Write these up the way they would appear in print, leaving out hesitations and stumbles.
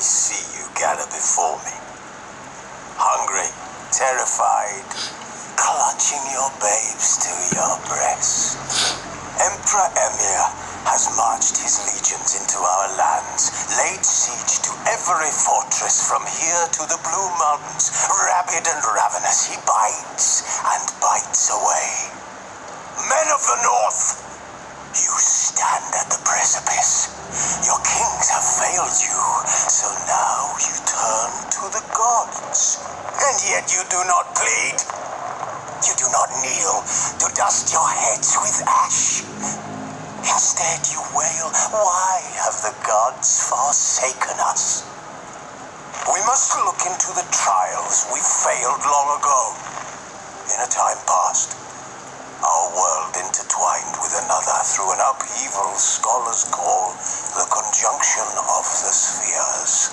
see you gather before me. Hungry, terrified, clutching your babes to your breast. Emperor Emir has marched his legions into our lands, laid siege to every fortress from here to the Blue Mountains. Rabid and ravenous, he bites and bites away. Men of the North, you stand at the precipice. Your kings have failed you, so now you turn to the gods. And yet you do not plead. You do not kneel to dust your heads with ash. Instead you wail, why have the gods forsaken us? We must look into the trials we failed long ago. In a time past, our world intertwined with another through an upheaval scholars call the conjunction of the spheres.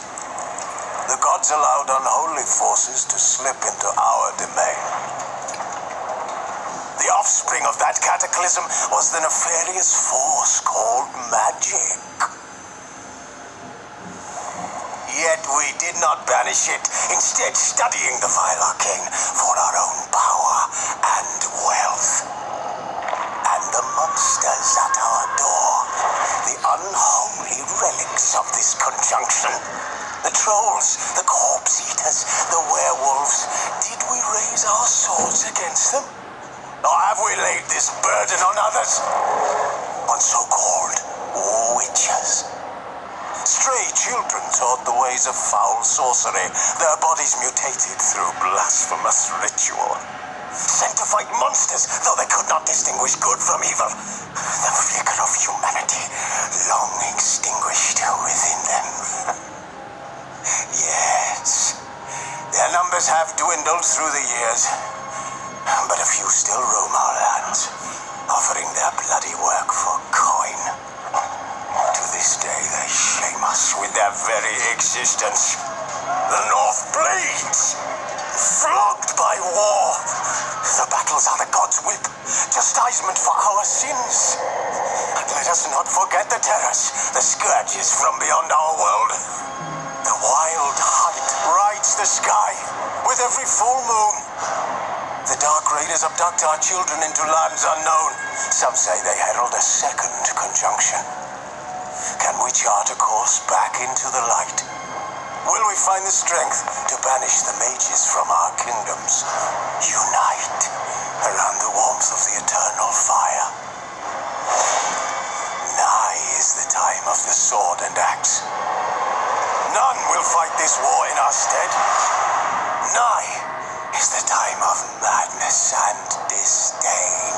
The gods allowed unholy forces to slip into our domain. The offspring of that cataclysm was the nefarious force called magic. Yet we did not banish it, instead studying the vile arcane for our own power and wealth. And the monsters at our door, the unholy relics of this conjunction. The trolls, the corpse eaters, the werewolves. Did we raise our swords against them? Or have we laid this burden on others? On so-called witches. Stray children taught the ways of foul sorcery, their bodies mutated through blasphemous ritual. Sent to fight monsters, though they could not distinguish good from evil. The flicker of humanity long extinguished within them. Yes, their numbers have dwindled through the years, but a few still roam our lands, offering their bloody work for coin. To this day they shame us with their very existence. The North bleeds, flogged by war. The battles are the gods' whip, chastisement for our sins. And let us not forget the terrors, the scourges from beyond our world. The wild hunt rides the sky with every full moon. The Dark Raiders abduct our children into lands unknown. Some say they herald a second conjunction. Can we chart a course back into the light? Will we find the strength to banish the mages from our kingdoms? Unite around the warmth of the eternal fire. Nigh is the time of the sword and axe. None will fight this war in our stead. Nigh is the time of madness and disdain.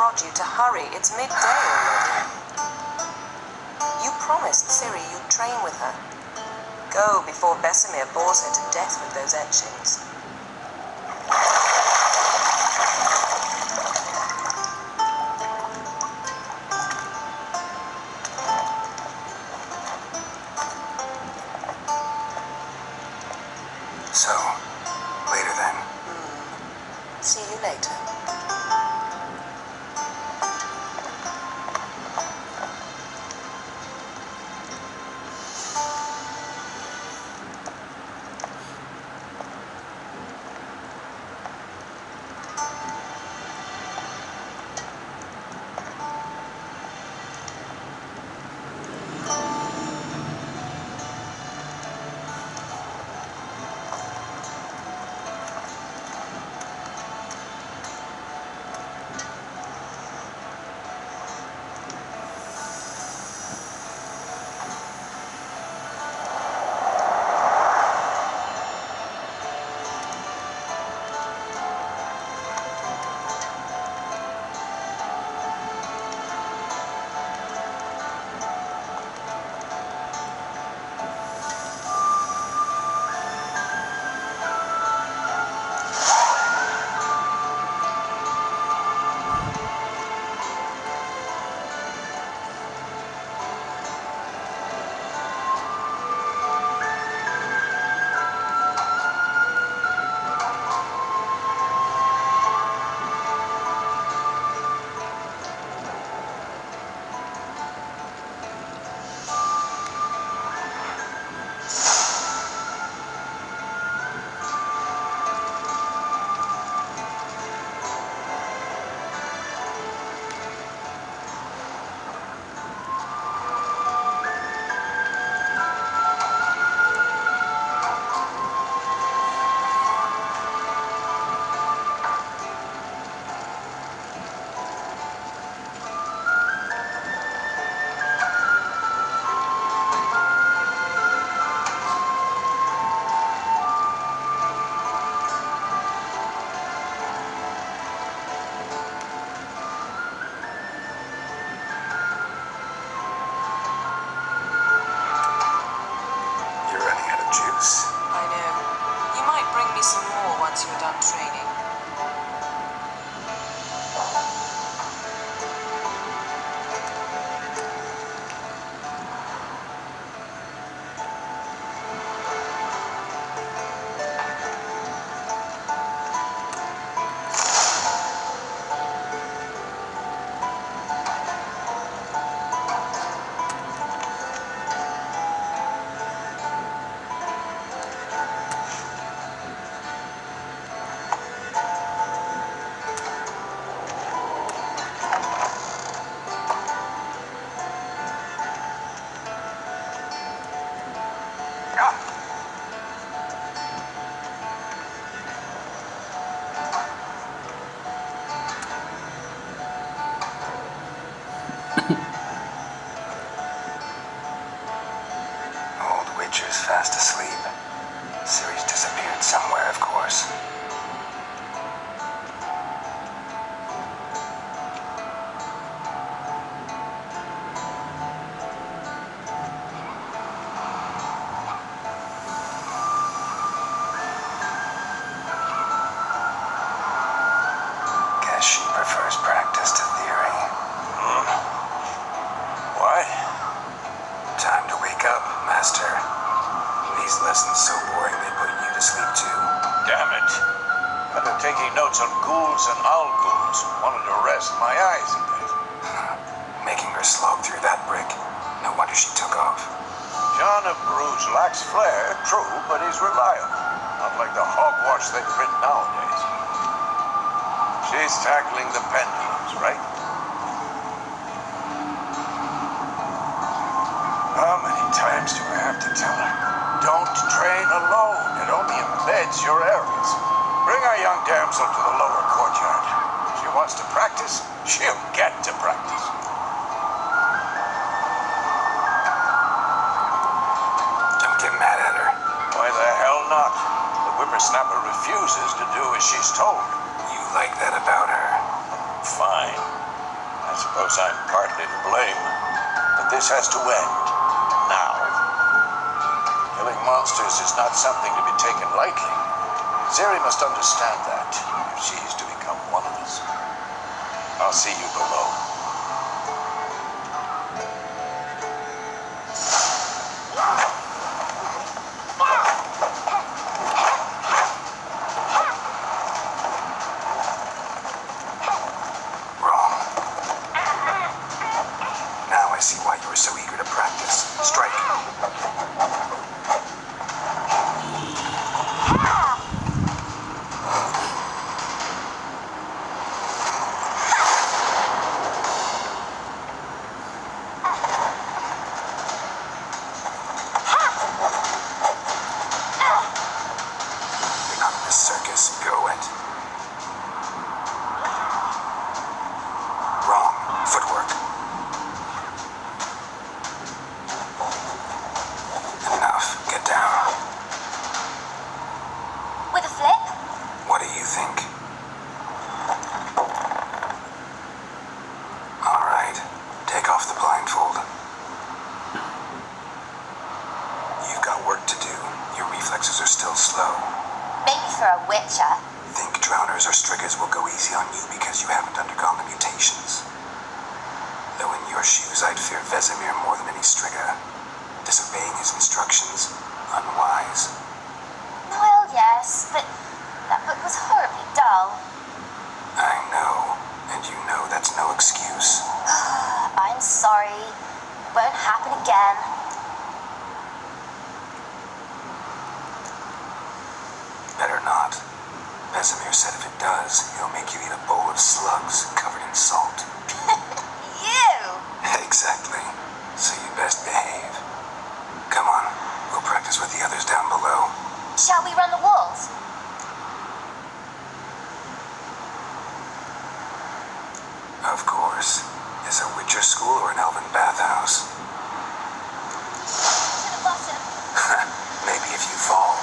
prod you to hurry. It's midday already. You promised Ciri you'd train with her. Go before Vesemir bores her to death with those etchings. So, later then. See you later. You're running out of juice. I know. You might bring me some more once you're done training. Old Witcher's fast asleep. Ciri's disappeared somewhere, of course. Guess she prefers practice to theory. What? Time to wake up, Master. These lessons so boring they put you to sleep too. Damn it. I've been taking notes on ghouls and owl ghouls. Wanted to rest my eyes a bit. Making her slog through that brick. No wonder she took off. John of Bruges lacks flair, true, but he's reliable. Not like the hogwash they've written nowadays. She's tackling the pendulums, right? How many times do I have to tell her? Don't train alone. It only embeds your errors. Bring our young damsel to the lower courtyard. If she wants to practice, she'll get to practice. Don't get mad at her. Why the hell not? The whippersnapper refuses to do as she's told. You like that about her. Fine. suppose I'm partly to blame, but this has to end. Now. Killing monsters is not something to be taken lightly. Zeri must understand that if she is to become one of us. I'll see you below. Wrong. Now I see why you were so eager to practice. Strike. You're not in the circus, pirouette. Wrong. Footwork. Enough. Get down. With a flip? What do you think? All right. Take off the blindfold. You've got work to do. Your reflexes are still slow. Maybe for a witcher. Think drowners or striggers will go easy on you because you haven't undergone the mutations. Though in your shoes, I'd fear Vesemir more than any strigger. Disobeying his instructions, unwise. Well, yes, but that book was horribly dull. I know, and you know that's no excuse. I'm sorry. It won't happen again. Better not. Vesemir said if it does, he'll make you eat a bowl of slugs covered in salt. You! Exactly. So you best behave. Come on, we'll practice with the others down below. Shall we run the walls? Of course. Is a Witcher school or an elven bathhouse? To the bottom. Maybe if you fall.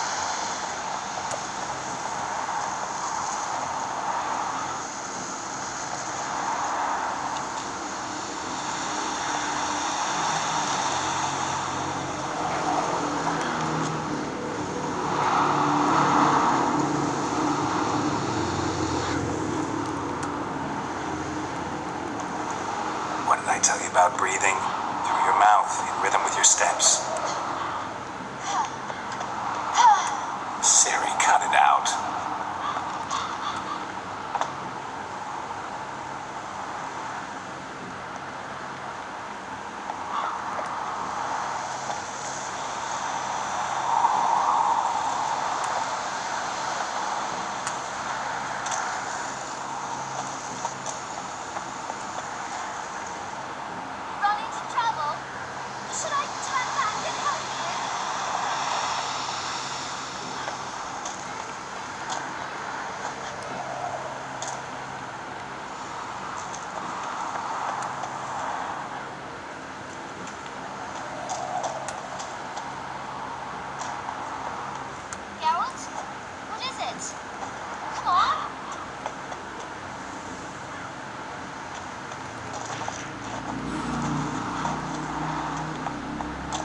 What did I tell you about breathing? Through your mouth, in